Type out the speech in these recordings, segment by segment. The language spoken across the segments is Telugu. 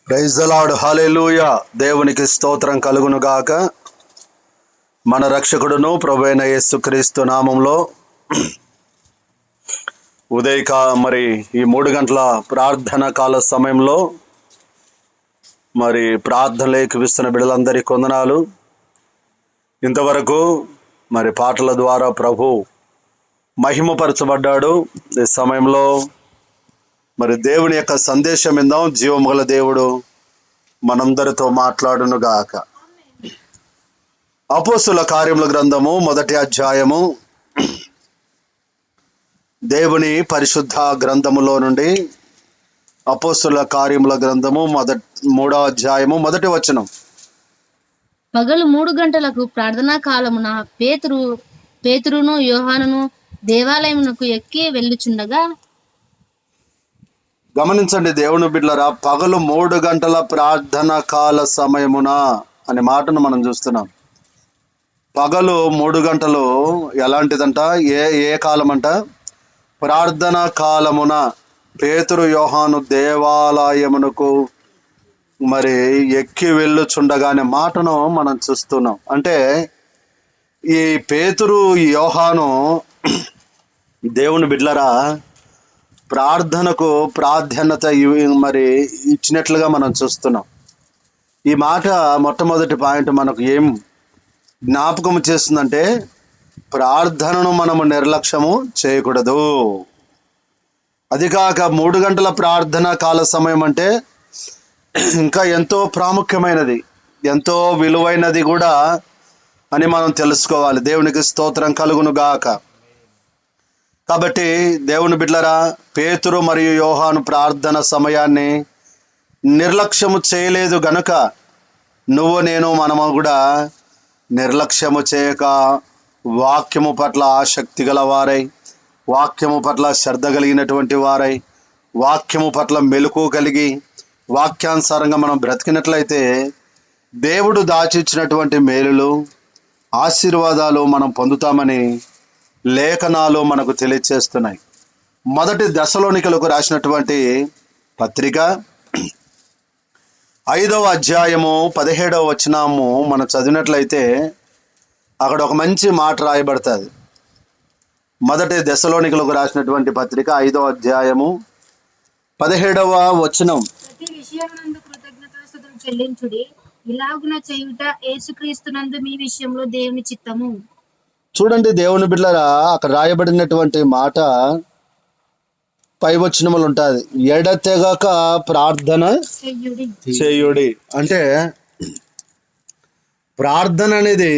ప్రైజ్ ది లార్డ్, హల్లెలూయా. దేవునికి స్తోత్రం కలుగును గాక. మన రక్షకుడును ప్రభువైన యేసుక్రీస్తు నామంలో మరి ఈ 3 గంటల ప్రార్థన కాల సమయంలో మరి ప్రార్థనలు ఏకీవిస్తున్న బిడ్డలందరికీ వందనాలు. ఇంతవరకు మరి పాటల ద్వారా ప్రభు మహిమపరచబడ్డాడు. ఈ సమయంలో మరి దేవుని యొక్క సందేశం ఇందాం. జీవము గల దేవుడు మనందరితో మాట్లాడును గాక. అపోస్తుల కార్యముల గ్రంథము 1వ అధ్యాయము, దేవుని పరిశుద్ధ గ్రంథములో నుండి అపోస్తుల కార్యముల గ్రంథము 3వ అధ్యాయము 1వ వచనం. పగలు 3 గంటలకు ప్రార్థనా కాలమున పేతురును యోహానును దేవాలయమునకు ఎక్కి వెళ్ళుచుండగా. గమనించండి దేవుని బిడ్డలారా, పగలు 3 గంటల ప్రార్థన కాల సమయమున అనే మాటను మనం చూస్తున్నాం. పగలు 3 గంటలు ఎలాంటిదంట? ఏ కాలం అంట? ప్రార్థన కాలమున పేతురు యోహాను దేవాలయమునకు మరి ఎక్కి వెళ్ళుచుండగా అనే మాటను మనం చూస్తున్నాం. అంటే ఈ పేతురు యోహాను దేవుని బిడ్డలారా ప్రార్థనకు ప్రాధాన్యత మరి ఇచ్చినట్లుగా మనం చూస్తున్నాం. ఈ మాట మొట్టమొదటి పాయింట్ మనకు ఏం జ్ఞాపకం చేస్తుందంటే, ప్రార్థనను మనము నిర్లక్ష్యము చేయకూడదు. అది కాక 3 గంటల ప్రార్థన కాల సమయం అంటే ఇంకా ఎంతో ప్రాముఖ్యమైనది, ఎంతో విలువైనది కూడా అని మనం తెలుసుకోవాలి. దేవునికి స్తోత్రం కలుగును గాక. కాబట్టి దేవుని బిడ్డలారా, పేతురు మరియు యోహాను ప్రార్థన సమయాన్ని నిర్లక్ష్యము చేయలేదు గనుక నువ్వు నేను మనము కూడా నిర్లక్ష్యము చేయక వాక్యము పట్ల ఆసక్తి గల వారై, వాక్యము పట్ల శ్రద్ధ కలిగినటువంటి వారై, వాక్యము పట్ల మెలకు కలిగి వాక్యానుసారంగా మనం బ్రతికినట్లయితే దేవుడు దాచిచ్చినటువంటి మేలులు ఆశీర్వాదాలు మనం పొందుతామని లేఖనాలు మనకు తెలియచేస్తున్నాయి. 1 దశలోనికలకు రాసినటువంటి పత్రిక 5వ అధ్యాయము 17వ వచనము మనం చదివినట్లయితే అక్కడ ఒక మంచి మాట రాయబడుతుంది. 1 దశలోనికలకు రాసినటువంటి పత్రిక 5వ అధ్యాయము 17వ వచనం. ప్రతి విషయమునందు కృతజ్ఞతాస్తుతులు చెల్లించుడి, ఇలాగున చేయుట యేసుక్రీస్తునందు మీ విషయంలో దేవుని చిత్తము. చూడండి దేవుని బిడ్డలారా, అక్కడ రాయబడినటువంటి మాట పై వచనములు ఉంటుంది. ఎడతెగక ప్రార్థన చేయుడి. అంటే ప్రార్థన అనేది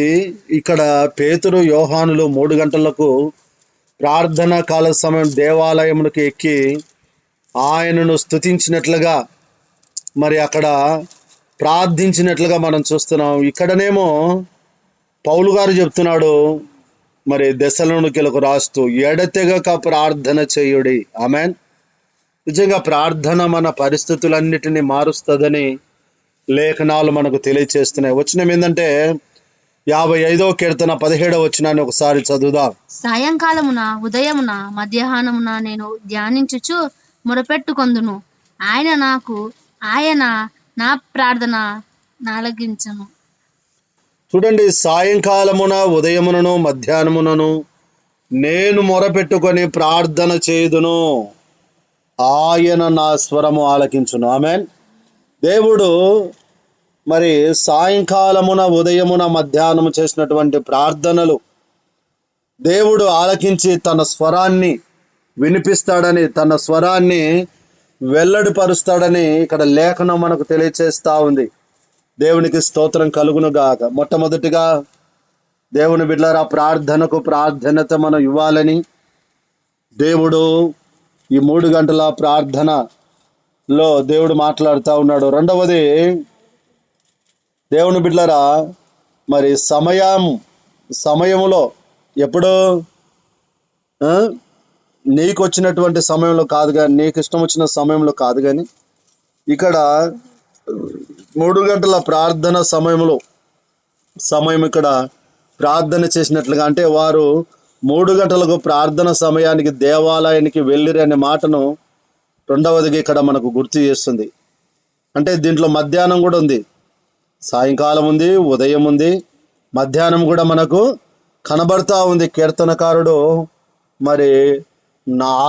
ఇక్కడ పేతురు యోహానులు 3 గంటలకు ప్రార్థన కాల సమయం దేవాలయమునకు ఎక్కి ఆయనను స్తుతించినట్లుగా మరి అక్కడ ప్రార్థించినట్లుగా మనం చూస్తున్నాం. ఇక్కడనేమో పౌలు గారు చెప్తున్నాడు, మరి దశలోనికలకు రాస్తూ ఎడతెగక ప్రార్థన చేయుడి. ఆమెన్. నిజంగా ప్రార్థన మన పరిస్థితులన్నిటినీ మారుస్తుందని లేఖనాలు మనకు తెలియచేస్తున్నాయి. వచనం ఏంటంటే 55వ కీర్తన 17వ వచనాన్ని ఒకసారి చదువుదాం. సాయంకాలమున ఉదయమున మధ్యాహ్నమున నేను ధ్యానించుచు మొరపెట్టుకొందును, ఆయన నా ప్రార్థన నాలగించను. చూడండి, సాయంకాలమున ఉదయమునను మధ్యాహ్నమునను నేను మొరపెట్టుకొని ప్రార్థన చేయుదును, ఆయన నా స్వరము ఆలకించును. ఆమెన్. దేవుడు మరి సాయంకాలమున ఉదయమున మధ్యాహ్నము చేసినటువంటి ప్రార్థనలు దేవుడు ఆలకించి తన స్వరాన్ని వినిపిస్తాడని, తన స్వరాన్ని వెల్లడిపరుస్తాడని ఇక్కడ లేఖనం మనకు తెలియచేస్తూ ఉంది. దేవునికి స్తోత్రం కలుగును గాక. మొట్టమొదటిగా దేవుని బిడ్డలారా, ప్రార్థనకు ప్రాధాన్యత మనం ఇవ్వాలని దేవుడు ఈ 3 గంటల ప్రార్థనలో దేవుడు మాట్లాడుతూ ఉన్నాడు. రెండవది, దేవుని బిడ్డలారా, మరి సమయములో ఎప్పుడు నీకు వచ్చినటువంటి సమయంలో కాదు కానీ, నీకు ఇష్టం వచ్చిన సమయంలో కాదు కానీ, ఇక్కడ 3 గంటల ప్రార్థన సమయం ఇక్కడ ప్రార్థన చేసినట్లుగా, అంటే వారు 3 గంటలకు ప్రార్థన సమయానికి దేవాలయానికి వెళ్ళిరి అనే మాటను రెండవదిగా ఇక్కడ మనకు గుర్తు చేస్తుంది. అంటే దీంట్లో మధ్యాహ్నం కూడా ఉంది, సాయంకాలం ఉంది, ఉదయం ఉంది, మధ్యాహ్నం కూడా మనకు కనబడతా ఉంది. కీర్తనకారుడు మరి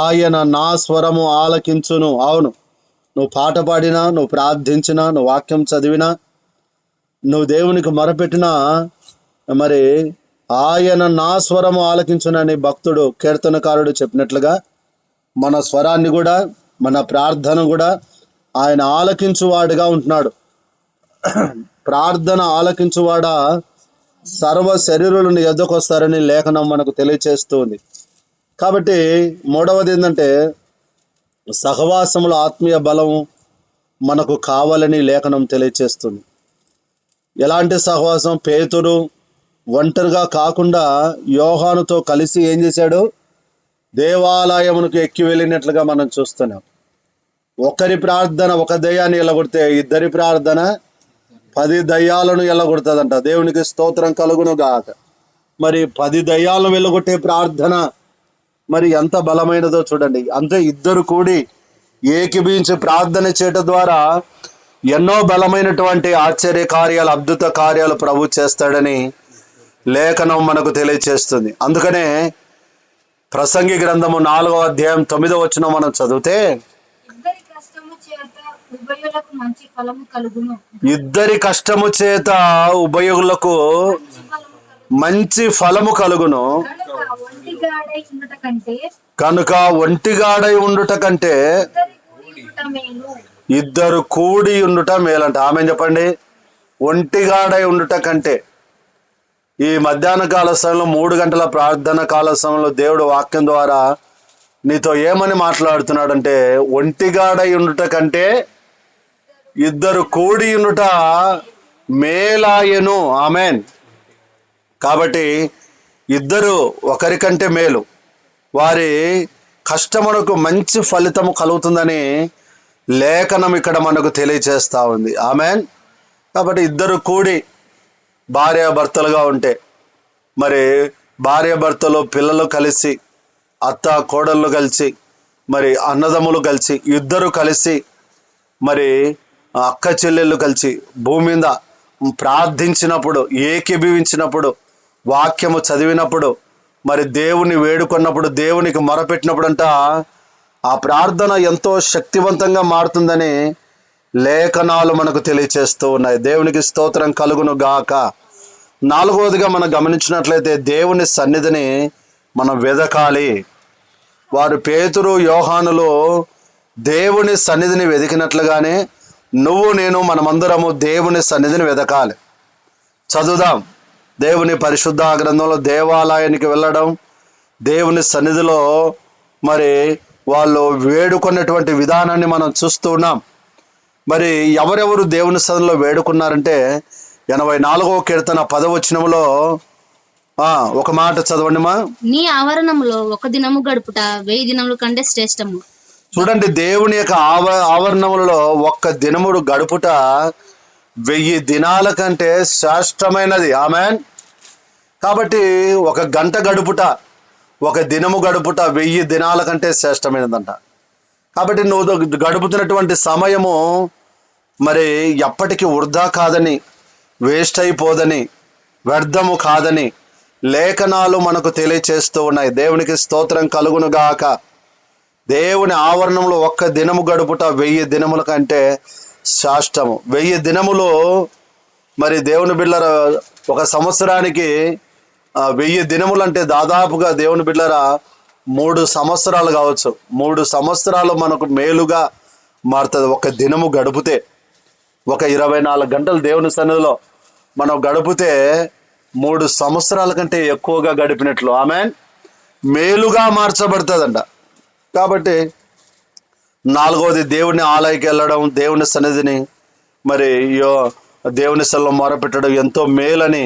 ఆయన నా స్వరము ఆలకించును. అవును, నువ్వు పాట పాడినా, నువ్వు ప్రార్థించినా, నువ్వు వాక్యం చదివినా, నువ్వు దేవునికి మొరపెట్టినా మరి ఆయన నా స్వరము ఆలకించునని భక్తుడు కీర్తనకారుడు చెప్పినట్లుగా మన స్వరాన్ని కూడా, మన ప్రార్థన కూడా ఆయన ఆలకించువాడుగా ఉంటున్నాడు. ప్రార్థన ఆలకించువాడా సర్వ శరీరులను ఎద్దకొస్తారని లేఖనం మనకు తెలియచేస్తుంది. కాబట్టి మూడవది ఏంటంటే సహవాసములో ఆత్మీయ బలం మనకు కావాలని లేఖనం తెలియచేస్తుంది. ఎలాంటి సహవాసం? పేతురు ఒంటరిగా కాకుండా యోహానుతో కలిసి ఏం చేశాడు? దేవాలయమునకు ఎక్కి వెళ్ళినట్లుగా మనం చూస్తున్నాం. ఒకరి ప్రార్థన ఒక దయ్యాన్ని ఎల్లగొడితే ఇద్దరి ప్రార్థన 10 దయ్యాలను ఎల్లగొడుతుందంట. దేవునికి స్తోత్రం కలుగును గాక. మరి 10 దయ్యాలను వెళ్ళగొట్టే ప్రార్థన మరి ఎంత బలమైనదో చూడండి. అంటే ఇద్దరు కూడి ఏకీభవించి ప్రార్థన చేయటం ద్వారా ఎన్నో బలమైనటువంటి ఆశ్చర్య కార్యాలు, అద్భుత కార్యాలు ప్రభు చేస్తాడని లేఖనం మనకు తెలియచేస్తుంది. అందుకనే ప్రసంగి గ్రంథము 4వ అధ్యాయం 9వ వచనం మనం చదివితే, ఇద్దరి కష్టము చేత ఉభయులకు మంచి ఫలము కలుగును. ఇద్దరి కష్టము చేత ఉభయులకు మంచి ఫలము కలుగును. కనుక ఒంటిగాడై ఉండుట కంటే ఇద్దరు కూడి ఉండుట మేలంట. ఆమె చెప్పండి. ఒంటిగాడై ఉండుట కంటే. ఈ మధ్యాహ్న కాల సమయంలో 3 గంటల ప్రార్థన కాల సమయంలో దేవుడు వాక్యం ద్వారా నీతో ఏమని మాట్లాడుతున్నాడంటే, ఒంటిగాడై ఉండుట కంటే ఇద్దరు కూడి ఉండుట మేలాయను. ఆమెన్. కాబట్టి ఇద్దరు ఒకరికంటే మేలు, వారి కష్టమునకు మంచి ఫలితము కలుగుతుందని లేఖనం ఇక్కడ మనకు తెలియచేస్తూ ఉంది. ఆమెన్. కాబట్టి ఇద్దరు కూడి భార్యాభర్తలుగా ఉంటే, మరి భార్యాభర్తలు పిల్లలు కలిసి, అత్త కోడళ్ళు కలిసి, మరి అన్నదమ్ములు కలిసి, ఇద్దరు కలిసి, మరి అక్క చెల్లెళ్ళు కలిసి భూమి మీద ప్రార్థించినప్పుడు, ఏకీభవించినప్పుడు, వాక్యము చదివినప్పుడు, మరి దేవుని వేడుకున్నప్పుడు, దేవునికి మొరపెట్టినప్పుడంట ఆ ప్రార్థన ఎంతో శక్తివంతంగా మారుతుందని లేఖనాలు మనకు తెలియచేస్తూ ఉన్నాయి. దేవునికి స్తోత్రం కలుగును గాక. 4వదిగా మనం గమనించినట్లయితే దేవుని సన్నిధిని మనం వెదకాలి. వారు పేతురు యోహానులు దేవుని సన్నిధిని వెతికినట్లుగానే నువ్వు నేను మనమందరము దేవుని సన్నిధిని వెదకాలి. చదువుదాం. దేవుని పరిశుద్ధ గ్రంథంలో దేవాలయానికి వెళ్ళడం, దేవుని సన్నిధిలో మరి వాళ్ళు వేడుకున్నటువంటి విధానాన్ని మనం చూస్తూ ఉన్నాం. మరి ఎవరెవరు దేవుని సన్నిధిలో వేడుకున్నారంటే 84వ కీర్తన 10వ వచనంలో ఒక మాట చదవండి మా. నీ ఆవరణంలో ఒక దినము గడుపుట 1000 దినముల కంటే శ్రేష్టము. చూడండి, దేవుని యొక్క ఆవరణములలో ఒక్క దినముడు గడుపుట 1000 దినాల కంటే శ్రేష్టమైనది. ఆమెన్. కాబట్టి ఒక గంట గడుపుట, ఒక దినము గడుపుట 1000 దినాల కంటే శ్రేష్టమైనదంట. కాబట్టి నువ్వు గడుపుతున్నటువంటి సమయము మరి ఎప్పటికీ వృధా కాదని, వేస్ట్ అయిపోదని, వ్యర్థము కాదని లేఖనాలు మనకు తెలియచేస్తూ ఉన్నాయి. దేవునికి స్తోత్రం కలుగును గాక. దేవుని ఆవరణంలో ఒక్క దినము గడుపుట 1000 దినముల కంటే శ్రేష్టము. 1000 దినములు మరి దేవుని బిడ్డల ఒక సంవత్సరానికి 1000 దినములు అంటే దాదాపుగా దేవుని బిడ్డల 3 సంవత్సరాలు కావచ్చు. 3 సంవత్సరాలు మనకు మేలుగా మారుతుంది ఒక దినము గడిపితే. ఒక 24 గంటలు దేవుని సన్నిధిలో మనం గడిపితే 3 సంవత్సరాల కంటే ఎక్కువగా గడిపినట్లు ఆమెన్ మేలుగా మార్చబడుతుందంట. కాబట్టి 4వది దేవుని ఆలయకి వెళ్ళడం, దేవుని సన్నిధిని మరి దేవుని సన్నిధిలో మొరపెట్టడం ఎంతో మేలని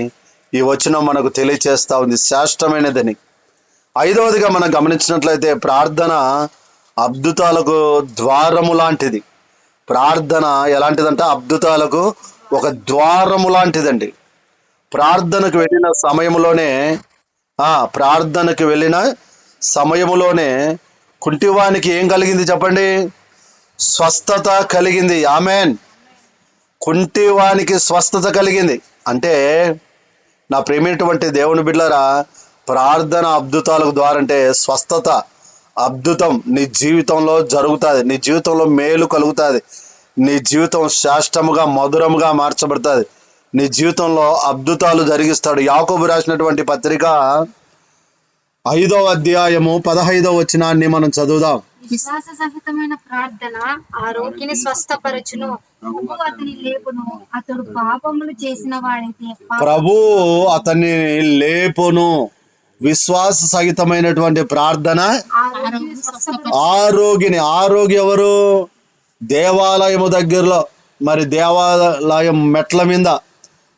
ఈ వచనం మనకు తెలియచేస్తూ ఉంది, శ్రేష్టమైనదని. 5వదిగా మనం గమనించినట్లయితే ప్రార్థన అద్భుతాలకు ద్వారము లాంటిది. ప్రార్థన ఎలాంటిదంటే అద్భుతాలకు ఒక ద్వారము లాంటిదండి. ప్రార్థనకు వెళ్ళిన సమయములోనే కుంటివానికి ఏం కలిగింది చెప్పండి? స్వస్థత కలిగింది. ఆమెన్. కుంటివానికి స్వస్థత కలిగింది. అంటే నా ప్రేమైనటువంటి దేవుని బిడ్డలారా, ప్రార్థన అద్భుతాల ద్వారా అంటే స్వస్థత అద్భుతం నీ జీవితంలో జరుగుతుంది. నీ జీవితంలో మేలు కలుగుతుంది. నీ జీవితం శ్రేష్టముగా మధురముగా మార్చబడుతుంది. నీ జీవితంలో అద్భుతాలు జరిగిస్తాడు. యాకోబు రాసినటువంటి పత్రిక 5వ అధ్యాయము 15వ వచనాన్ని మనం చదువుదాం. విశ్వాస సహితమైన ప్రార్థన ఆ రోగిని స్వస్థపరచును, ప్రభు అతని లేపును, అతడు పాపములు చేసిన వాడైతే ప్రభు అతన్ని లేపును. విశ్వాస సహితమైనటువంటి ప్రార్థన ఆరోగ్య ఎవరు? దేవాలయము దగ్గరలో, మరి దేవాలయం మెట్ల మీద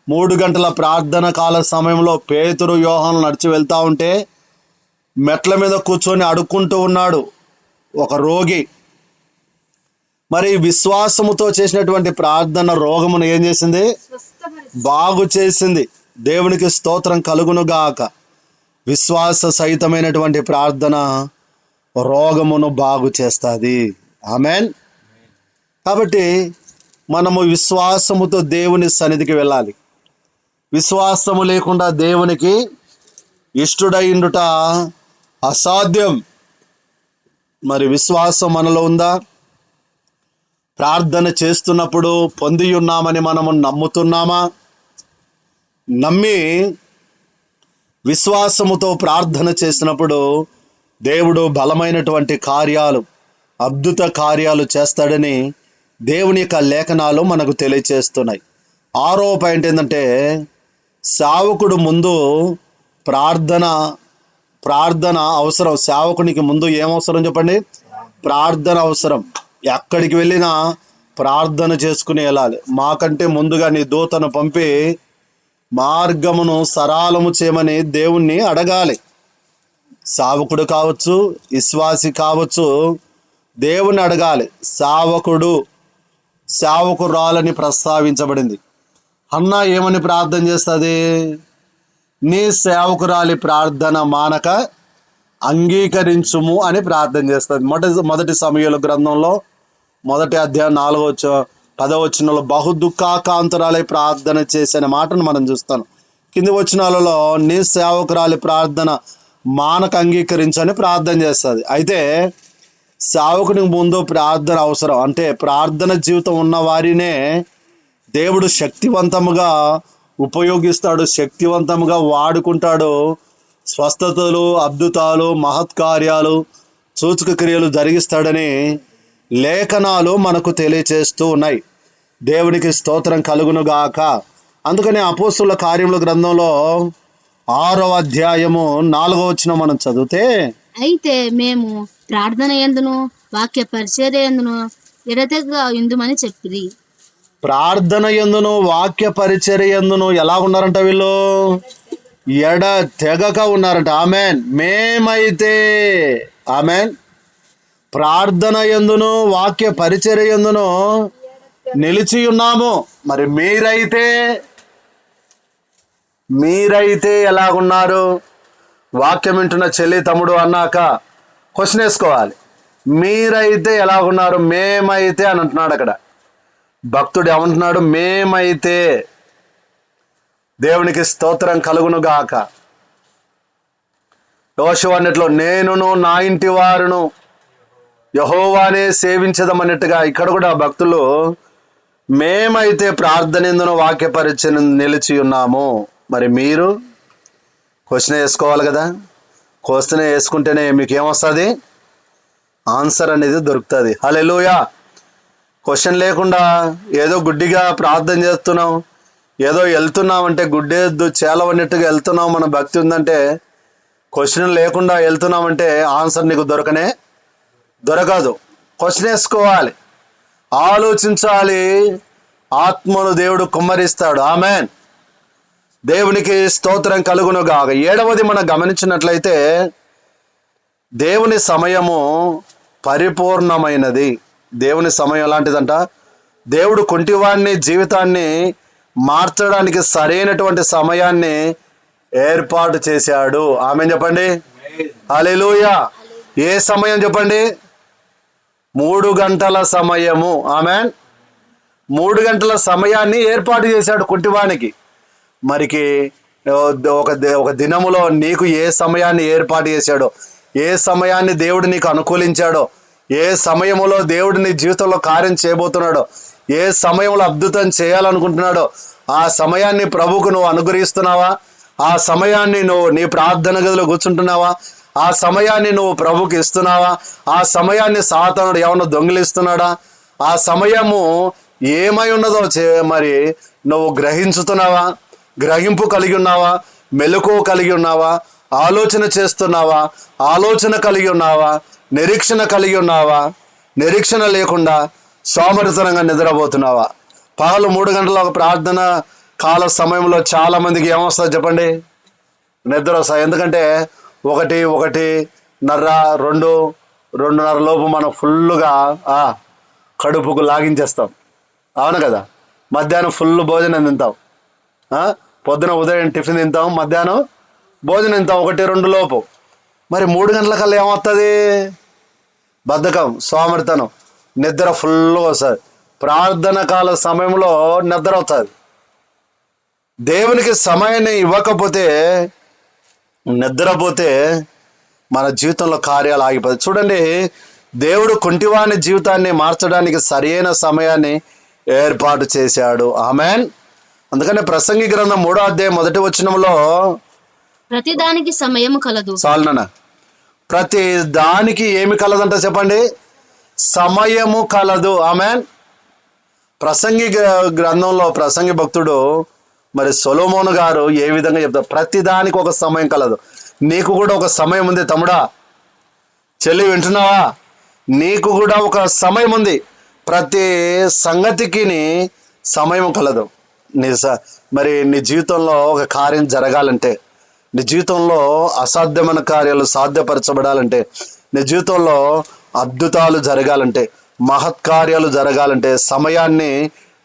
3 గంటల ప్రార్థన కాల సమయంలో పేతురు యోహాను నడిచి వెళ్తా ఉంటే మెట్ల మీద కూర్చొని అడుక్కుంటూ ఉన్నాడు ఒక రోగి. మరి విశ్వాసముతో చేసినటువంటి ప్రార్థన రోగమును ఏం చేసింది? బాగు చేసింది. దేవునికి స్తోత్రం కలుగునుగాక. విశ్వాస సహితమైనటువంటి ప్రార్థన రోగమును బాగు చేస్తుంది. ఆమెన్. కాబట్టి మనము విశ్వాసముతో దేవుని సన్నిధికి వెళ్ళాలి. విశ్వాసము లేకుండా దేవునికి ఇష్టుడైండుట అసాధ్యం. మరి విశ్వాసం మనలో ఉందా? ప్రార్థన చేస్తున్నప్పుడు పొంది ఉన్నామని మనము నమ్ముతున్నామా? నమ్మి విశ్వాసముతో ప్రార్థన చేసినప్పుడు దేవుడు బలమైనటువంటి కార్యాలు, అద్భుత కార్యాలు చేస్తాడని దేవుని యొక్క లేఖనాలు మనకు తెలియచేస్తున్నాయి. 6వ పాయింట్ ఏంటంటే, సేవకుడు ముందు ప్రార్థన అవసరం. సేవకునికి ముందు ఏమవసరం చెప్పండి? ప్రార్థన అవసరం. ఎక్కడికి వెళ్ళినా ప్రార్థన చేసుకుని వెళ్ళాలి. మాకంటే ముందుగా నీ దూతను పంపి మార్గమును సరళము చేయమని దేవుణ్ణి అడగాలి. సేవకుడు కావచ్చు, విశ్వాసి కావచ్చు, దేవుణ్ణి అడగాలి. సేవకురాలని ప్రస్తావించబడింది. హన్నా ఏమని ప్రార్థన చేస్తుంది? నీ సేవకురాలి ప్రార్థన మానక అంగీకరించుము అని ప్రార్థన చేస్తుంది. మొదటి సమూయేలు గ్రంథంలో 1వ అధ్యాయం 10వ వచనంలో బహు దుఃఖాకాంతురాలై ప్రార్థన చేసిన మాటను మనం చూస్తాం. కింది వచనాలలో నీ సేవకురాలి ప్రార్థన మానక అంగీకరించని ప్రార్థన చేస్తుంది. అయితే సేవకునికి ముందు ప్రార్థన అవసరం. అంటే ప్రార్థన జీవితం ఉన్న వారినే దేవుడు శక్తివంతముగా ఉపయోగిస్తాడు, శక్తివంతముగా వాడుకుంటాడు. స్వస్థతలు, అద్భుతాలు, మహత్కార్యాలు, సూచక క్రియలు జరిగిస్తాడని లేఖనాలు మనకు తెలియచేస్తూ ఉన్నాయి. దేవునికి స్తోత్రం కలుగునుగాక. అందుకని అపోస్తుల కార్యముల గ్రంథంలో 6వ అధ్యాయము 4వ వచనం మనం చదివితే, అయితే మేము ప్రార్థన యందును వాక్య పరిచర్య యందును ఎడతెగక ఇందుమని చెప్పిరి. ప్రార్థన యందును వాక్య పరిచర్య యందును ఎలా ఉన్నారంట? వీళ్ళు ఎడ తెగక ఉన్నారంట. ఆమెన్. మేమైతే ఆమెన్ ప్రార్థన యందును వాక్య పరిచర్య యందును నిలిచి ఉన్నాము. మరి మీరైతే ఎలాగున్నారు? వాక్యం వింటున్న చెల్లి తమ్ముడు అన్నాక క్వశ్చన్ వేసుకోవాలి. మీరైతే ఎలాగున్నారు? మేమైతే అని అంటున్నాడు. అక్కడ భక్తుడు ఏమంటున్నాడు? మేమైతే. దేవునికి స్తోత్రం కలుగునుగాక. యోషువ అన్నట్లో నేనును నా ఇంటి వారును యెహోవానే సేవించదమన్నట్టుగా ఇక్కడ కూడా భక్తులు మేమైతే ప్రార్థన యందును వాక్య పరిచర్య నిలిచి ఉన్నాము. మరి మీరు క్వశ్చన్ వేసుకోవాలి కదా. క్వశ్చన్ వేసుకుంటేనే మీకు ఏమొస్తుంది? ఆన్సర్ అనేది దొరుకుతుంది. హల్లెలూయా. క్వశ్చన్ లేకుండా ఏదో గుడ్డిగా ప్రార్థన చేస్తున్నాం, ఏదో వెళ్తున్నామంటే గుడ్డేద్దు చేలవన్నట్టుగా వెళ్తున్నాం, మన భక్తి ఉందంటే, క్వశ్చన్ లేకుండా వెళ్తున్నామంటే ఆన్సర్ నీకు దొరకదు. క్వశ్చన్ వేసుకోవాలి, ఆలోచించాలి. ఆత్మను దేవుడు కుమ్మరిస్తాడు. ఆమెన్. దేవునికి స్తోత్రం కలుగునుగాక. 7వది మనం గమనించినట్లయితే దేవుని సమయము పరిపూర్ణమైనది. దేవుని సమయం ఎలాంటిదంట? దేవుడు కుంటివాణ్ణి జీవితాన్ని మార్చడానికి సరైనటువంటి సమయాన్ని ఏర్పాటు చేశాడు. ఆమెన్ చెప్పండి. హల్లెలూయా. ఏ సమయం చెప్పండి? 3 గంటల సమయము. ఆమెన్. 3 గంటల సమయాన్ని ఏర్పాటు చేశాడు కుంటివానికి. మరికి ఒక దినములో నీకు ఏ సమయాన్ని ఏర్పాటు చేశాడో, ఏ సమయాన్ని దేవుడు నీకు అనుకూలించాడో, ఏ సమయంలో దేవుడు నీ జీవితంలో కార్యం చేయబోతున్నాడో, ఏ సమయంలో అద్భుతం చేయాలనుకుంటున్నాడో ఆ సమయాన్ని ప్రభువుకు నువ్వు అనుగ్రహిస్తున్నావా? ఆ సమయాన్ని నువ్వు నీ ప్రార్థన గదిలో కూర్చుంటున్నావా? ఆ సమయాన్ని నువ్వు ప్రభువుకి ఇస్తున్నావా? ఆ సమయాన్ని సాతానుడు ఏమన్నా దొంగిలిస్తున్నాడా? ఆ సమయము ఏమై ఉన్నదో మరి నువ్వు గ్రహించుతున్నావా? గ్రహింపు కలిగి ఉన్నావా? మెలకువ కలిగి ఉన్నావా? ఆలోచన చేస్తున్నావా? ఆలోచన కలిగి ఉన్నావా? నిరీక్షణ కలిగి ఉన్నావా? నిరీక్షణ లేకుండా సోమరితనంగా నిద్రపోతున్నావా? పగలు 3 గంటల ప్రార్థన కాల సమయంలో చాలా మందికి ఏమొస్తుంది చెప్పండి? నిద్ర వస్తాయి. ఎందుకంటే 2:30 లోపు మనం ఫుల్గా కడుపుకు లాగించేస్తాం. అవును కదా? మధ్యాహ్నం ఫుల్ భోజనం తింటాం. పొద్దున ఉదయం టిఫిన్ తింటాం, మధ్యాహ్నం భోజనం తింటాం 1-2 లోపు. మరి 3 గంటల కల్లా ఏమవుతుంది? బద్ధకం, సోమరితనం, నిద్ర ఫుల్గా వస్తుంది. ప్రార్థన కాల సమయంలో నిద్ర వస్తుంది. దేవునికి సమయాన్ని ఇవ్వకపోతే, నిద్రపోతే మన జీవితంలో కార్యాలు ఆగిపోతాయి. చూడండి, దేవుడు కుంటివాని జీవితాన్ని మార్చడానికి సరైన సమయాన్ని ఏర్పాటు చేశాడు. ఆమేన్. అందుకని ప్రసంగి గ్రంథం 3వ అధ్యాయం 1వ వచనంలో ప్రతి దానికి సమయము కలదు. చాలునా? ప్రతి దానికి ఏమి కలదంట చెప్పండి? సమయము కలదు. ఆమేన్. ప్రసంగి గ్రంథంలో ప్రసంగి భక్తుడు మరి సొలొమోను గారు ఏ విధంగా చెప్తారు? ప్రతి దానికి ఒక సమయం కలదు. నీకు కూడా ఒక సమయం ఉంది తమ్ముడా, చెల్లి, వింటున్నావా? నీకు కూడా ఒక సమయం ఉంది. ప్రతి సంగతికి సమయం కలదు. మరి నీ జీవితంలో ఒక కార్యం జరగాలంటే, నీ జీవితంలో అసాధ్యమైన కార్యాలు సాధ్యపరచబడాలంటే, నీ జీవితంలో అద్భుతాలు జరగాలంటే, మహత్కార్యాలు జరగాలంటే సమయాన్ని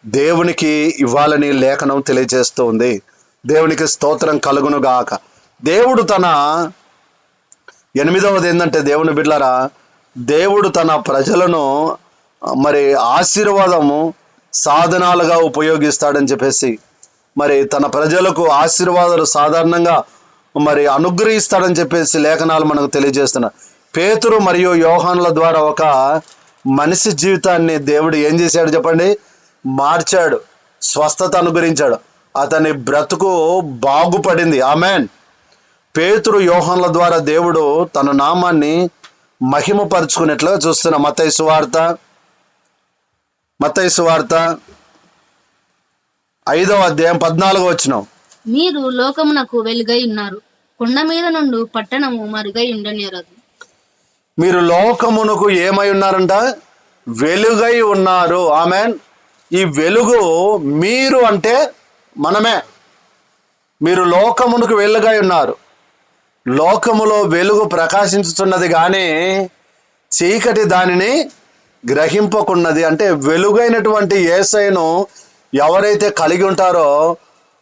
దేవునికి ఇవ్వాలని లేఖనం తెలియజేస్తూ ఉంది. దేవునికి స్తోత్రం కలుగును గాక. దేవుడు తన 8వది ఏంటంటే, దేవుని బిడ్డలారా, దేవుడు తన ప్రజలను మరి ఆశీర్వాదము సాధనాలుగా ఉపయోగిస్తాడని చెప్పేసి, మరి తన ప్రజలకు ఆశీర్వాదాలు సాధారణంగా మరి అనుగ్రహిస్తాడని చెప్పేసి లేఖనాలు మనకు తెలియజేస్తున్నారు. పేతురు మరియు యోహానుల ద్వారా ఒక మనిషి జీవితాన్ని దేవుడు ఏం చేశాడు చెప్పండి? మార్చాడు, స్వస్థత అనుగ్రహించాడు, అతని బ్రతుకు బాగుపడింది. ఆమేన్. పేతురు యోహానుల ద్వారా దేవుడు తన నామాన్ని మహిమపరుచుకునేట్లుగా చూస్తున్నాం. మత్తయి సువార్త 5వ అధ్యాయం 14వ వచనం. మీరు లోకమునకు వెలుగై ఉన్నారు, కొండ మీద నుండి పట్టణము మరుగై ఉండనేరదు. మీరు లోకమునకు ఏమై ఉన్నారంట? వెలుగై ఉన్నారు. ఆమేన్. ఈ వెలుగు మీరు అంటే మనమే. మీరు లోకమునకు వెలుగై ఉన్నారు. లోకములో వెలుగు ప్రకాశించుతున్నది కానీ చీకటి దానిని గ్రహింపకున్నది. అంటే వెలుగైనటువంటి యేసయ్యను ఎవరైతే కలిగి ఉంటారో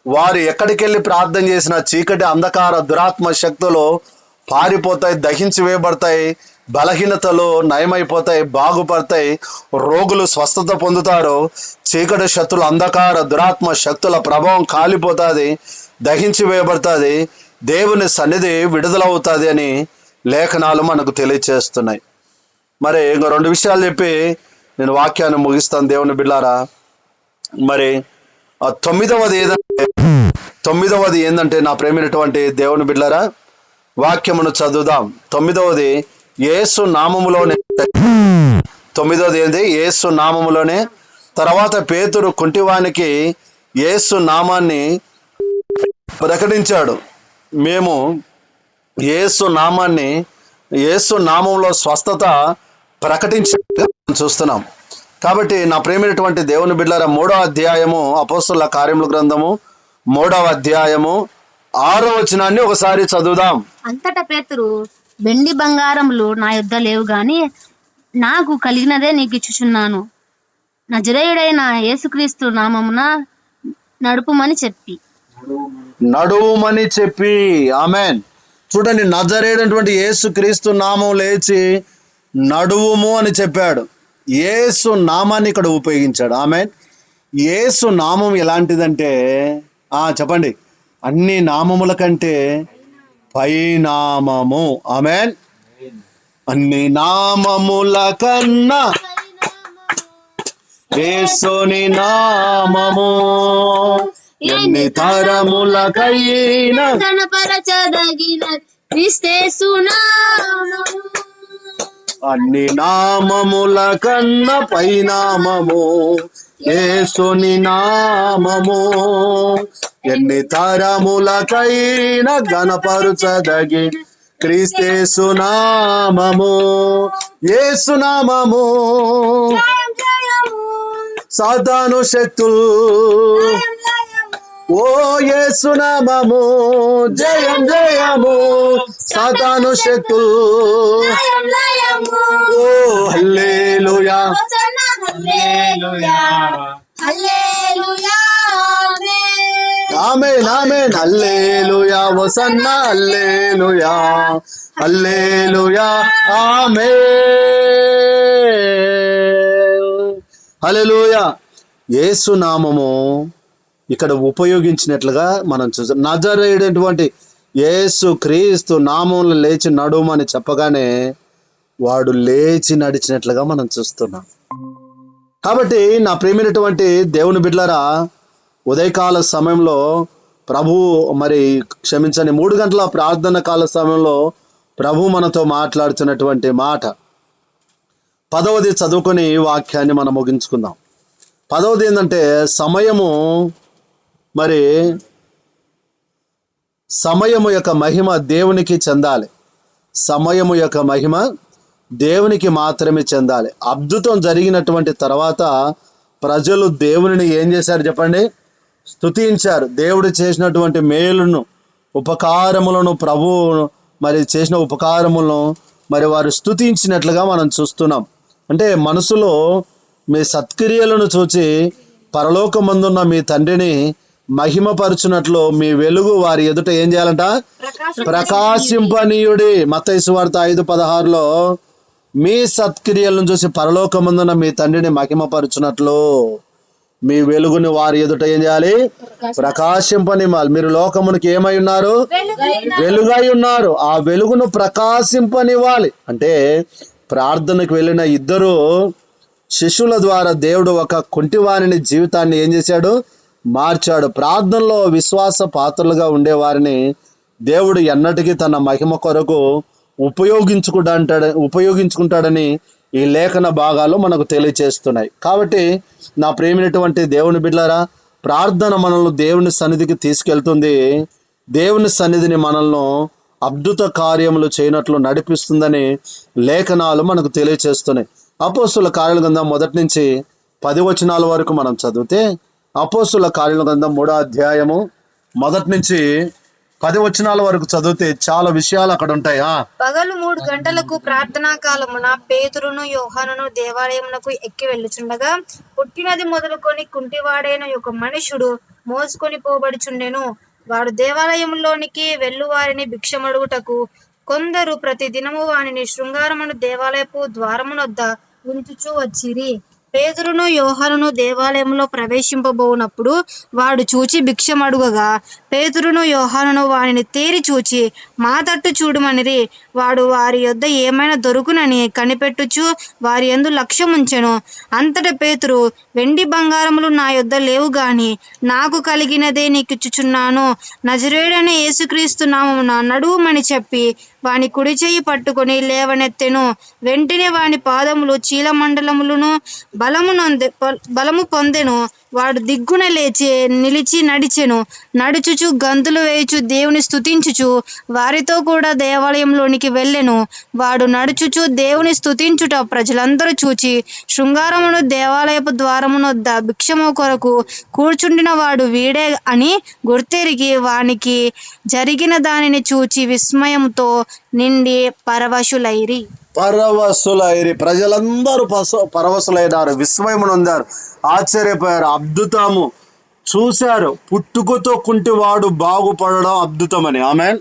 వారు ఎక్కడికి వెళ్ళి ప్రార్థన చేసిన చీకటి, అంధకార, దురాత్మ శక్తులు పారిపోతాయి, దహించి వేయబడతాయి, బలహీనతలు నయమైపోతాయి, బాగుపడతాయి, రోగులు స్వస్థత పొందుతారు, చీకటి శక్తులు, అంధకార దురాత్మ శక్తుల ప్రభావం కాలిపోతుంది, దహించి వేయబడుతుంది, దేవుని సన్నిధి విడుదలవుతుంది అని లేఖనాలు మనకు తెలియచేస్తున్నాయి. మరి ఇంకో 2 విషయాలు చెప్పి నేను వాక్యాన్ని ముగిస్తాను. దేవుని బిడ్డారా, మరి 9వది ఏంటంటే నా ప్రేమైనటువంటి దేవుని బిడ్డారా, వాక్యమును చదువుదాం. 9వది యేసు నామములోనే. 9వది ఏంది? యేసు నామములోనే. తర్వాత పేతురు కుంటివానికి యేసు నామాన్ని ప్రకటించాడు. మేము యేసు నామంలో స్వస్థత ప్రకటించగా చూస్తున్నాం. కాబట్టి నా ప్రేమైనటువంటి దేవుని బిడ్డలారా, 3వ అధ్యాయము అపోస్తలుల కార్యముల గ్రంథము 3వ అధ్యాయము 6వ వచనాన్ని ఒకసారి చదువుదాం. అంతటా పేతురు, వెండి బంగారములు నా యొద్ద లేవు గాని నాకు కలిగినదే నీకు ఇచ్చుచున్నాను, నజరేయుడైన యేసుక్రీస్తు నామమున నడుపుమని చెప్పి. ఆమేన్. చూడండి, నజరేయుడైనటువంటి యేసుక్రీస్తు నామం లేచి నడువుము అని చెప్పాడు. యేసు నామాన్ని ఇక్కడ ఉపయోగించాడు. ఆమేన్. యేసు నామం ఎలాంటిదంటే చెప్పండి, అన్ని నామముల కంటే పైనామము. ఆమేన్. అన్ని నామముల కన్నా యేసుని నామము ఎన్ని తరములకైనా గణపరచదగిన క్రీస్తు నామము. అన్ని నామముల కన్నా పైనామము యేసుని నామము ఎన్ని తరములకైనా గణపరచదగి క్రీస్తు నామము. యేసు నామము సాతాను శక్తులు, ఓ యేసు నామము జయం జయము, సాతాను శక్తులు, ఓ హల్లెలూయా ఆమేన్ ఆమేన్, హల్లెలూయా హోసన్నా, హల్లెలూయా హల్లెలూయా ఆమేన్, హల్లెలూయా. యేసు నామము ఇక్కడ ఉపయోగించినట్లుగా మనం చూసాం. నజరేయుడైనటువంటి యేసు క్రీస్తు నామంలో లేచి నడుమని చెప్పగానే వాడు లేచి నడిచినట్లుగా మనం చూస్తున్నాం. కాబట్టి నా ప్రియమైనటువంటి దేవుని బిడ్డలారా, ఉదయకాల సమయంలో ప్రభు క్షమించండి 3 గంటల ప్రార్థన కాల సమయంలో ప్రభు మనతో మాట్లాడుతున్నటువంటి మాట 10వది చదువుకొని వాక్యాన్ని మనం ముగించుకుందాం. 10వది ఏంటంటే సమయము యొక్క మహిమ దేవునికి చెందాలి. సమయము యొక్క మహిమ దేవునికి మాత్రమే చెందాలి. అద్భుతం జరిగినటువంటి తర్వాత ప్రజలు దేవునిని ఏం చేశారు చెప్పండి? స్తుతించారు. దేవుడు చేసినటువంటి మేలును, ఉపకారములను, ప్రభు చేసిన ఉపకారములను వారు స్తుతించినట్లుగా మనం చూస్తున్నాం. అంటే మనసులో మీ సత్క్రియలను చూచి పరలోకమందున్న మీ తండ్రిని మహిమపరచునట్లు మీ వెలుగు వారి ఎదుట ఏం చేయాలంట? ప్రకాశింపనీయుడి. మత్తయి సువార్త 5:16లో మీ సత్క్రియలను చూసి పరలోకమందున్న మీ తండ్రిని మహిమపరచునట్లు మీ వెలుగుని వారి ఎదుట ఏం చేయాలి? ప్రకాశింపనివ్వాలి. మీరు లోకమునికి ఏమై ఉన్నారు? వెలుగై ఉన్నారు. ఆ వెలుగును ప్రకాశింపనివ్వాలి. అంటే ప్రార్థనకు వెళ్ళిన 2 శిష్యుల ద్వారా దేవుడు ఒక కుంటివారిని జీవితాన్ని ఏం చేశాడు? మార్చాడు. ప్రార్థనలో విశ్వాస పాత్రలుగా ఉండేవారిని దేవుడు ఎన్నటికీ తన మహిమ కొరకు ఉపయోగించుకుంటాడని ఈ లేఖన భాగాలు మనకు తెలియచేస్తున్నాయి. కాబట్టి నా ప్రియమైనటువంటి దేవుని బిడ్డలారా, ప్రార్థన మనల్ని దేవుని సన్నిధికి తీసుకెళ్తుంది. దేవుని సన్నిధిని మనల్ని అద్భుత కార్యములు చేయనట్లు నడిపిస్తుందని లేఖనాలు మనకు తెలియచేస్తున్నాయి. అపోస్తుల కార్యాల గ్రంథం 1 నుంచి 10 వచనాల వరకు మనం చదివితే, అపోస్తుల కార్యాల గ్రంథం 3వ అధ్యాయము 1 నుంచి 10 వచనాల వరకు చదివితే చాలా విషయాలు అక్కడ ఉంటాయి. పగలు 3 గంటలకు ప్రార్థనా కాలమున పేతురును యోహానును దేవాలయమునకు ఎక్కి వెళ్ళుచుండగా పుట్టినది మొదలుకొని కుంటివాడైన ఒక మనుషుడు మోసుకొని పోబడుచుండెను. వాడు దేవాలయంలోనికి వెళ్ళువారిని భిక్షమడుగుటకు కొందరు ప్రతి దినము వానిని శృంగారమును దేవాలయపు ద్వారమునొద్ద ఉంచుచూ వచ్చిరి. పేతురును యోహానును దేవాలయంలో ప్రవేశింపబోనప్పుడు వాడు చూచి భిక్షమడుగగా పేతురును యోహానును వానిని తేరి చూచి మా తట్టు చూడమనిరి. వాడు వారి యొద్ద ఏమైనా దొరుకునని కనిపెట్టుచు వారి యందు లక్ష్యముంచెను. అంతట పేతురు, వెండి బంగారములు నా యొద్ద లేవు గాని నాకు కలిగినదే నీకిచ్చుచున్నాను. నజరేయుడైన యేసుక్రీస్తు నామమున నడువుమని చెప్పి వాని కుడి చెయ్యి పట్టుకొని లేవనెత్తెను. వెంటనే వాని పాదములు చీలమండలములను బలము పొందెను. వాడు దిగ్గున లేచి నిలిచి నడిచెను. నడుచుచు గంతులు వేయుచు దేవుని స్తుతించుచు వారితో కూడా దేవాలయంలోనికి వెళ్ళెను. వాడు నడుచుచు దేవుని స్తుతించుట ప్రజలందరూ చూచి శృంగారమును దేవాలయపు ద్వారమునొద్ద భిక్షము కొరకు కూర్చుండిన వాడు వీడే అని గుర్తెరిగి వానికి జరిగిన దానిని చూచి విస్మయంతో నిండి పరవశులైరి. ప్రజలందరూ పరవశులైనారు, విస్మయం నొందారు, ఆశ్చర్యపోయారు, అద్భుతము చూశారు. పుట్టుకతో కుంటివాడు బాగుపడడం అద్భుతమని. ఆమేన్.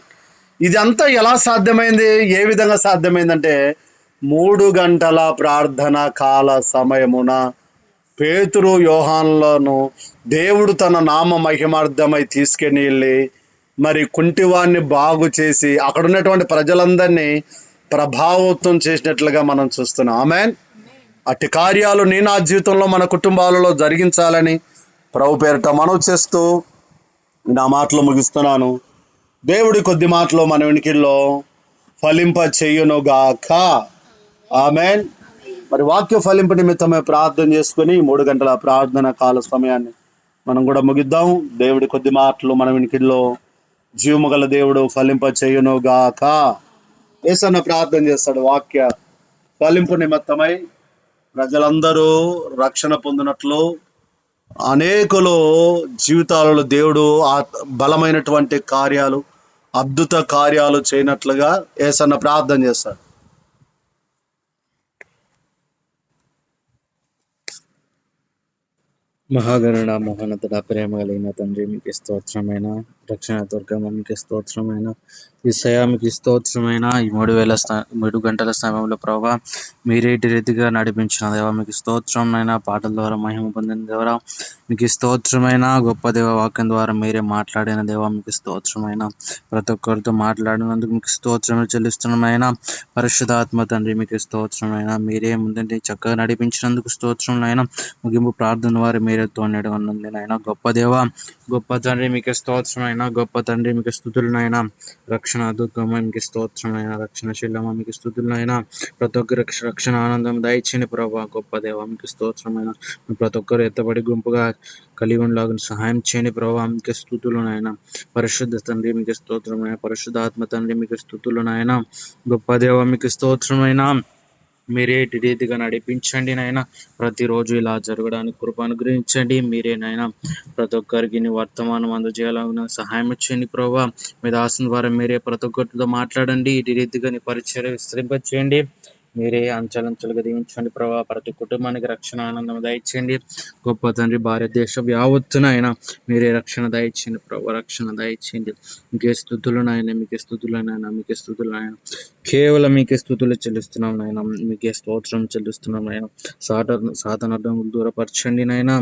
ఇదంతా ఎలా సాధ్యమైంది? ఏ విధంగా సాధ్యమైందంటే 3 గంటల ప్రార్థన కాల సమయమున పేతురు యోహానులను దేవుడు తన నామ మహిమార్థమై తీసుకుని వెళ్ళి మరి కుంటివాన్ని బాగు చేసి అక్కడ ఉన్నటువంటి ప్రజలందరినీ ప్రభావితం చేసినట్లుగా మనం చూస్తున్నాం. ఆమేన్. అట్టి కార్యాలు నీ నా జీవితంలో మన కుటుంబాలలో జరిగించాలని ప్రభు పేరిట మనవి చేస్తూ నా మాటలు ముగిస్తున్నాను. దేవుడి కొద్ది మాటలు మన వెనుకల్లో ఫలింప చెయ్యునుగాక. ఆమేన్. మరి వాక్య ఫలింపు నిమిత్తమే ప్రార్థన చేసుకుని 3 గంటల ప్రార్థన కాల సమయాన్ని మనం కూడా ముగిద్దాం. దేవుడి కొద్ది మాటలు మన వెనుకల్లో జీవము గల దేవుడు ఫలింప చెయ్యునుగాక. యేసన్న ప్రార్థన చేస్తాడు. వాక్య ఫలింపు నిమిత్తమై ప్రజలందరూ రక్షణ పొందినట్లు అనేకులు జీవితాలలో దేవుడు బలమైనటువంటి కార్యాలు, అద్భుత కార్యాలు చేయనట్లుగా యేసన్న ప్రార్థన చేస్తాడు. మహాగరుడ మహోన్నతుడ ప్రేమ కలిగిన తండ్రి, మీకు స్తోత్రమైన రక్షణ దుర్గమ, మీకు స్తోత్రమైన యేసయ్యా, మీకు స్తోత్రమైన ఈ 3 గంటల సమయంలో ప్రభా మీరే రీతిగా నడిపించిన దేవా, మీకు స్తోత్రమైన పాటల ద్వారా మహిమ పొందిన దేవరా, మీకు స్తోత్రమైన గొప్ప దేవ, వాక్యం ద్వారా మీరే మాట్లాడిన దేవా, మీకు స్తోత్రమైన ప్రతి ఒక్కరితో మాట్లాడినందుకు మీకు స్తోత్రమే చెల్లిస్తున్నామైన పరిశుద్ధాత్మ తండ్రి, మీకు స్తోత్రమైన మీరే ముందంటే చక్కగా నడిపించినందుకు స్తోత్రమైన ముగింపు ప్రార్థన వారు మీరే తోడు ఉన్నది నాయన. గొప్ప దేవ, గొప్ప తండ్రి, మీకు స్తోత్రమైన గొప్ప తండ్రి, మీకు స్తుతులనైనా. రక్షణ దుర్గమ, మీకు స్తోత్రమైన రక్షణశీలమ, మీకు స్తుతులనైనా. ప్రతి ఒక్కరి రక్షణ ఆనందం దయచేయండి ప్రభా. గొప్ప దేవ, మీకు స్తోత్రమైన ప్రతి ఒక్కరు ఎత్తబడి గుంపుగా కలిగి ఉండలాగా సహాయం చేయండి ప్రభా. మీకు స్తుతులు నాయన. పరిశుద్ధ తండ్రి, మీకు స్తోత్రమైన పరిశుద్ధాత్మ తండ్రి, మీకు స్తుతులు నాయన. గొప్ప దేవ, మీకు స్తోత్రమైన మీరే రీతిగా నడిపించండి నాయన. ప్రతిరోజు ఇలా జరగడానికి కృప అనుగ్రహించండి మీరే నాయన. ప్రతి ఒక్కరికి నీ వర్తమానం అందజేయాలన్న సహాయం చేయండి ప్రభా. మీ దాసుని ద్వారా మీరే ప్రతి ఒక్కరితో మాట్లాడండి. ఈ రీతిగా నీ పరిచయం విస్తరింపచేయండి. మీరే అంచెలంచెలుగా దీవించండి ప్రభా. ప్రతి కుటుంబానికి రక్షణ ఆనందం దయచేయండి. గొప్ప తండ్రి, భారతదేశం యావత్తున ఆయన మీరే రక్షణ దయచేయండి ప్రభా. రక్షణ దయచేయండి. మీకే స్తుతులు నాయన, మీకే స్తుతులు నాయన, మీకే స్తుతులు నాయన. కేవలం మీకే స్తుతులు చెల్లిస్తున్నాం నాయన. మీకే స్తోత్రం చెల్లిస్తున్నాం నాయన. సాధనార్థం దూరపరచండి నాయన.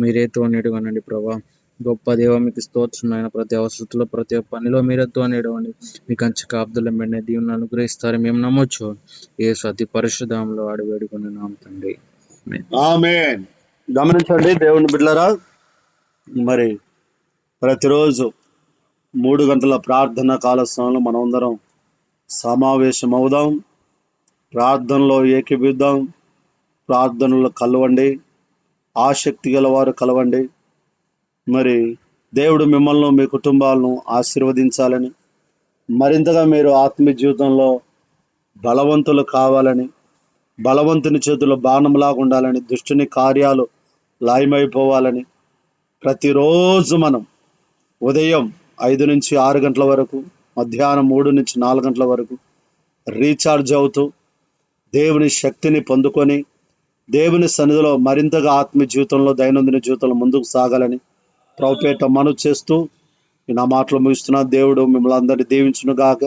మీరే తోనేడుగానండి ప్రభా. గొప్ప దేవ, మీకు స్తోత్రం నాయన. ప్రతి అవసరంలో ప్రతి పనిలో మీరే తోనేడవండి. మీ కంచి కాపుదల మెండే దీవుని అనుగ్రహిస్తారు మేము నమ్మొచ్చు. యేసు అతి పరిశుద్ధంలో ఆడి వేడుకున్నాం తండ్రి. ఆమేన్. గమనించండి దేవుని బిడ్డలారా, మరి ప్రతిరోజు 3 గంటల ప్రార్థన కాల సమయంలో మనం అందరం సమావేశం అవుదాం. ప్రార్థనలో ఏకీభిద్దాం. ప్రార్థనలో కలవండి. ఆసక్తి గల వారు కలవండి. మరి దేవుడు మిమ్మల్ని, మీ కుటుంబాలను ఆశీర్వదించాలని, మరింతగా మీరు ఆత్మీయ జీవితంలో బలవంతులు కావాలని, బలవంతుని చేతుల్లో బాణంలాగా ఉండాలని, దుష్టుని కార్యాలు లాయమైపోవాలని ప్రతిరోజు మనం ఉదయం 5 నుంచి 6 గంటల వరకు, మధ్యాహ్నం 3 నుంచి 4 గంటల వరకు రీఛార్జ్ అవుతూ దేవుని శక్తిని పొందుకొని దేవుని సన్నిధిలో మరింతగా ఆత్మీయ జీవితంలో, దైనందిన జీవితంలో ముందుకు సాగాలని ప్రభుపేట మనవి చేస్తూ నా మాటలు ముగిస్తున్నా. దేవుడు మిమ్మల్ని అందరినీ దీవించును గాక.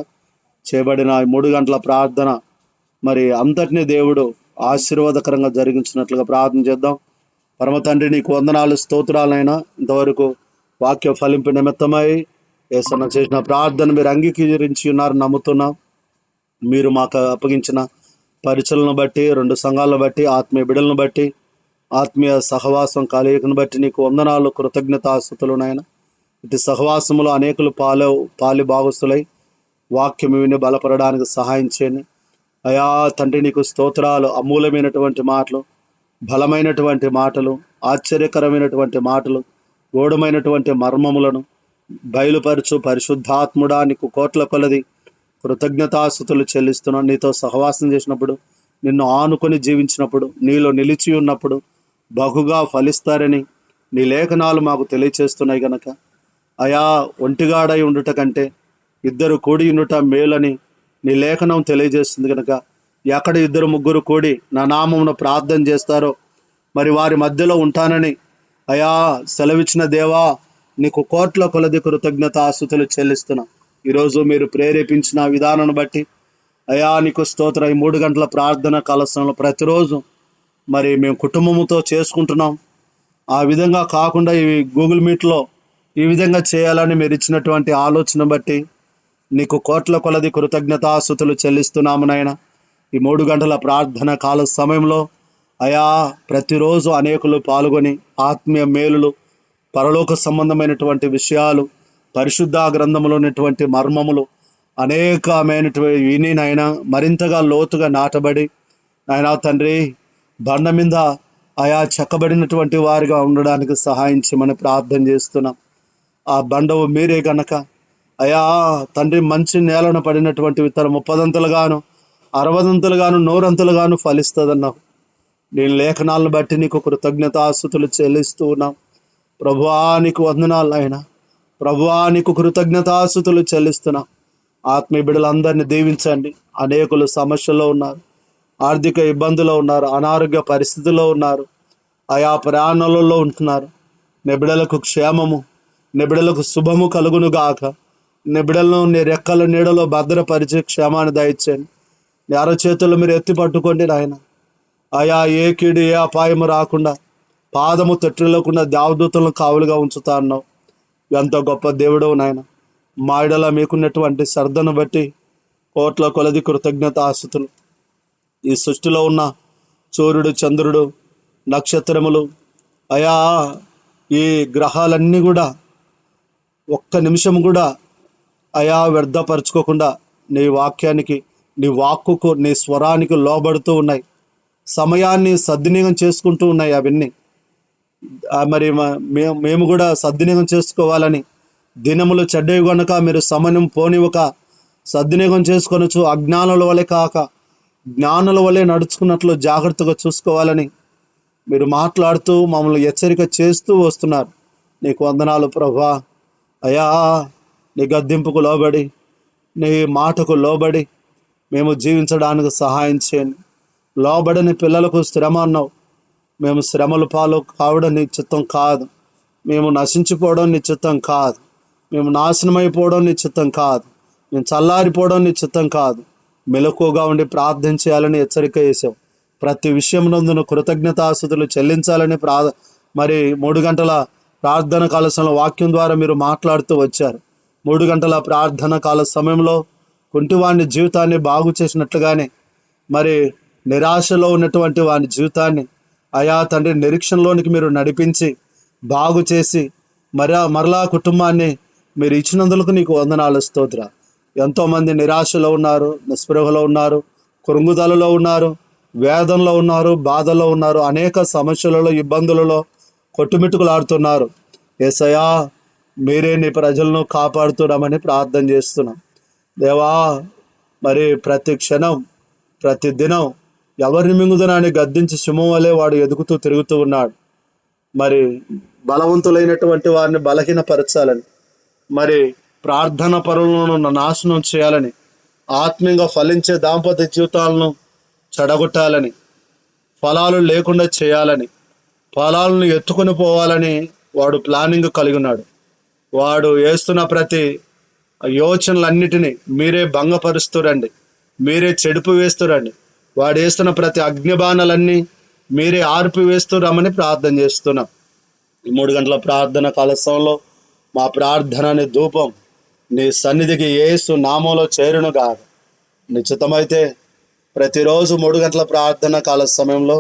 చేయబడిన 3 గంటల ప్రార్థన మరి అంతటినీ దేవుడు ఆశీర్వాదకరంగా జరిగించినట్లుగా ప్రార్థన చేద్దాం. పరమ తండ్రి, నీకు వందనాలు, స్తోత్రాలైనా ఇంతవరకు వాక్య ఫలింపు నిమిత్తమై యేసన్న చేసిన ప్రార్థన మీరు అంగీకరించి ఉన్నారు నమ్ముతున్నాం. మీరు మాకు అప్పగించిన పరిచయలను బట్టి, 2 సంఘాలను బట్టి, ఆత్మీయ బిడలను బట్టి, ఆత్మీయ సహవాసం కలయికను బట్టి నీకు వందనాలు, కృతజ్ఞతాస్తుతులు నాయన. ఇటు సహవాసములో అనేకులు పాలి భాగస్తులై వాక్యం విని బలపడడానికి సహాయం చేయండి అయా తండ్రి. నీకు స్తోత్రాలు. అమూల్యమైనటువంటి మాటలు, బలమైనటువంటి మాటలు, ఆశ్చర్యకరమైనటువంటి మాటలు, గూఢమైనటువంటి మర్మములను బయలుపరచు పరిశుద్ధాత్ముడా. నీకు కోట్ల కొలది కృతజ్ఞతాస్తుతులు చెల్లిస్తున్నాను. నీతో సహవాసం చేసినప్పుడు, నిన్ను ఆనుకొని జీవించినప్పుడు, నీలో నిలిచి ఉన్నప్పుడు బహుగా ఫలిస్తారని నీ లేఖనాలు మాకు తెలియచేస్తున్నాయి గనక అయా, ఒంటిగాడై ఉండుట కంటే 2 కూడి ఉండుట మేలని నీ లేఖనం తెలియజేస్తుంది కనుక ఎక్కడ 2, 3 కూడి నా నామమున ప్రార్థన చేస్తారో మరి వారి మధ్యలో ఉంటానని అయా సెలవిచ్చిన దేవా, నీకు కోట్ల కొలది కృతజ్ఞతాస్తుతులు చెల్లిస్తున్నా. ఈరోజు మీరు ప్రేరేపించిన విధానాన్ని బట్టి అయా నీకు స్తోత్రం. ఈ 3 గంటల ప్రార్థన కాలశంలో ప్రతిరోజు మరి మేము కుటుంబంతో చేసుకుంటున్నాం. ఆ విధంగా కాకుండా ఈ గూగుల్ మీట్లో ఈ విధంగా చేయాలని మీరు ఇచ్చినటువంటి ఆలోచన బట్టి నీకు కోట్ల కొలది కృతజ్ఞతాస్తుతులు చెల్లిస్తున్నాము నాయన. ఈ 3 గంటల ప్రార్థన కాల సమయంలో అయా ప్రతిరోజు అనేకులు పాల్గొని ఆత్మీయ మేలులు, పరలోక సంబంధమైనటువంటి విషయాలు, పరిశుద్ధ గ్రంథంలో ఉన్నటువంటి మర్మములు అనేకమైనటువంటి విని నాయన మరింతగా లోతుగా నాటబడి నాయనా తండ్రి బండ మీద ఆయా చెక్కబడినటువంటి వారిగా ఉండడానికి సహాయం చేయమని ప్రార్థన చేస్తున్నాం. ఆ బండవు మీరే గనక అయా తండ్రి మంచి నేలన పడినటువంటి విత్తనం 30 60 100 ఫలిస్తుందన్నావు. నేను లేఖనాలను బట్టి నీకు కృతజ్ఞతాస్తుతులు చెల్లిస్తూ ఉన్నాం. ప్రభువా నీకు వందనాలు అయినా, ప్రభువా నీకు కృతజ్ఞతాస్తుతులు చెల్లిస్తున్నాం. ఆత్మీయ బిడ్డలందరినీ దీవించండి. అనేకులు సమస్యల్లో ఉన్నారు, ఆర్థిక ఇబ్బందుల్లో ఉన్నారు, అనారోగ్య పరిస్థితుల్లో ఉన్నారు, ఆయా ప్రయాణాలలో ఉంటున్నారు. నిబిడలకు క్షేమము, నిబిడలకు శుభము కలుగును గాక. నిబిడలను నీ రెక్కల నీడలో భద్రపరిచి క్షేమాన్ని దయచేయండి. నీ అరచేతులు మీరు ఎత్తి పట్టుకోండి నాయన. ఆయా ఏ కీడు ఏ అపాయము రాకుండా పాదము తొట్టిల్లకుండా దేవదూతలను కావులుగా ఉంచుతా అన్నావు. ఎంతో గొప్ప దేవుడవు నాయన. మా ఎడల మీకున్నటువంటి శ్రద్ధను బట్టి కోట్ల కొలది కృతజ్ఞతాస్తుతులు. ఈ సృష్టిలో ఉన్న సూర్యుడు, చంద్రుడు, నక్షత్రములు, అయా ఈ గ్రహాలన్నీ కూడా ఒక్క నిమిషం కూడా అయా వ్యర్థపరచుకోకుండా నీ వాక్యానికి, నీ వాక్కుకు, నీ స్వరానికి లోబడుతూ ఉన్నాయి. సమయాన్ని సద్వినియోగం చేసుకుంటూ ఉన్నాయి అవన్నీ. మరి మేము కూడా సద్వినియోగం చేసుకోవాలని, దినములు చెడ్డవి కనుక మీరు సమయం పోనివ్వక సద్వినియోగం చేసుకొనొచ్చు. అజ్ఞానుల వలె కాక జ్ఞానుల వలె నడుచుకున్నట్లు జాగ్రత్తగా చూసుకోవాలని మీరు మాట్లాడుతూ మమ్మల్ని హెచ్చరిక చేస్తూ వస్తున్నారు. నీకు వందనాలు ప్రభువా. అయా నీ గద్దింపుకు లోబడి, నీ మాటకు లోబడి మేము జీవించడానికి సహాయం చేయండి. లోబడని పిల్లలకు శ్రమ అన్నావు. మేము శ్రమల పాలు కావడం నీ చిత్తం కాదు. మేము నశించిపోవడం నీ చిత్తం కాదు. మేము నాశనమైపోవడం నీ చిత్తం కాదు. మేము చల్లారిపోవడం నీ చిత్తం కాదు. మెలకువగా ఉండి ప్రార్థన చేయాలని హెచ్చరిక చేసావు. ప్రతి విషయంలో కృతజ్ఞతాస్తుతులు చెల్లించాలని మరి 3 గంటల ప్రార్థన కాల సమయంలో వాక్యం ద్వారా మీరు మాట్లాడుతూ వచ్చారు. 3 గంటల ప్రార్థన కాల సమయంలో కుంటివాని జీవితాన్ని బాగు చేసినట్లుగానే మరి నిరాశలో ఉన్నటువంటి వాని జీవితాన్ని అయా తండ్రి నిరీక్షణలోనికి మీరు నడిపించి బాగు చేసి మరలా కుటుంబాన్ని మీరు ఇచ్చినందులకు నీకు వందనాలు స్తోత్ర. ఎంతోమంది నిరాశలో ఉన్నారు, నిస్పృహలో ఉన్నారు, కృంగుదలలో ఉన్నారు, వేదనలో ఉన్నారు, బాధలో ఉన్నారు, అనేక సమస్యలలో, ఇబ్బందులలో కొట్టుమిట్టుకులాడుతున్నారు. యేసయ్యా మీరే నీ ప్రజలను కాపాడుతున్నామని ప్రార్థన చేస్తున్నాం. దేవా మరి ప్రతి క్షణం, ప్రతి దినం ఎవరిని మింగుదనని గద్దించి సింహం వలె వాడు ఎదుగుతూ తిరుగుతూ ఉన్నాడు. మరి బలవంతులైనటువంటి వారిని బలహీనపరచాలని, మరి ప్రార్థన పరులను నాశనం చేయాలని, ఆత్మీయంగా ఫలించే దాంపత్య జీవితాలను చెడగొట్టాలని, ఫలాలు లేకుండా చేయాలని, ఫలాలను ఎత్తుకొని పోవాలని వాడు ప్లానింగ్ కలిగి ఉన్నాడు. వాడు వేస్తున్న ప్రతి యోచనలన్నిటినీ మీరే భంగపరుస్తురండి, మీరే చెడుపు వేస్తురండి. వాడు వేస్తున్న ప్రతి అగ్నిబాణాలన్నీ మీరే ఆర్పివేస్తురమని ప్రార్థన చేస్తున్నాం. ఈ 3 గంటల ప్రార్థన కాలశంలో మా ప్రార్థనని ధూపం నీ సన్నిధికి యేసు నామంలో చేరును కాదు. నిశ్చితమైతే ప్రతిరోజు 3 గంటల ప్రార్థన కాల సమయంలో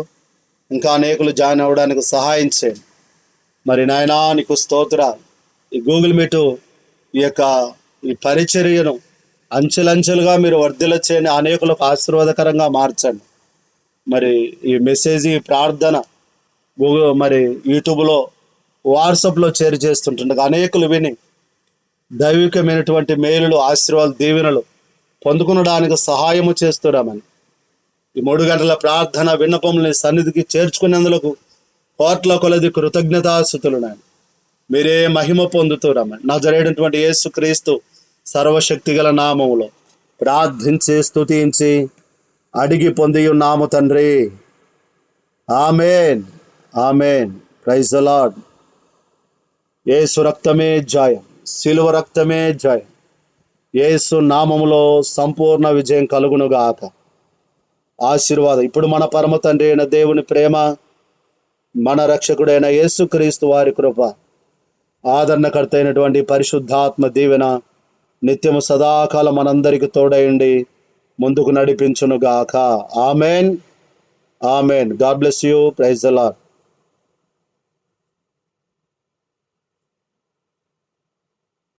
ఇంకా అనేకులు జాయిన్ అవ్వడానికి సహాయం చేయండి. మరి నాయనా నీకు స్తోత్రాలు. ఈ గూగుల్ మీటు ఈ పరిచర్యను అంచెలంచెలుగా మీరు వర్ధిల్ల చేయండి, అనేకులకు ఆశీర్వాదకరంగా మార్చండి. మరి ఈ మెసేజ్, ఈ ప్రార్థన మరి యూట్యూబ్లో, వాట్సాప్లో షేర్ చేస్తుంటుండగా అనేకులు విని దైవికమైనటువంటి మేలులు, ఆశీర్వాదాలు, దీవెనలు పొందుకునడానికి సహాయము చేస్తున్నామని ఈ 3 గంటల ప్రార్థన విన్నపములని సన్నిధికి చేర్చుకునేందుకు కోట్ల కొలది కృతజ్ఞతాస్తుతులు నాయన. మీరే మహిమ పొందుతురమని నజరేయుడైనటువంటి యేసు క్రీస్తు సర్వశక్తి గల నామములో ప్రార్థించి స్తుతించి అడిగి పొంది ఉన్నాము తండ్రి. Amen, amen. Praise the Lord. Yesu రక్తమే జయం, శిలువ రక్తమే జయం. యేసు నామములో సంపూర్ణ విజయం కలుగునుగాక. ఆశీర్వాదం ఇప్పుడు మన పరమ తండ్రి అయిన దేవుని ప్రేమ, మన రక్షకుడైన యేసుక్రీస్తు వారి కృప, ఆదరణకర్త అయినటువంటి పరిశుద్ధాత్మ దీవెన నిత్యము సదాకాలం మనందరికి తోడయండి ముందుకు నడిపించునుగాక. Amen. Amen. God bless you. Praise the lord.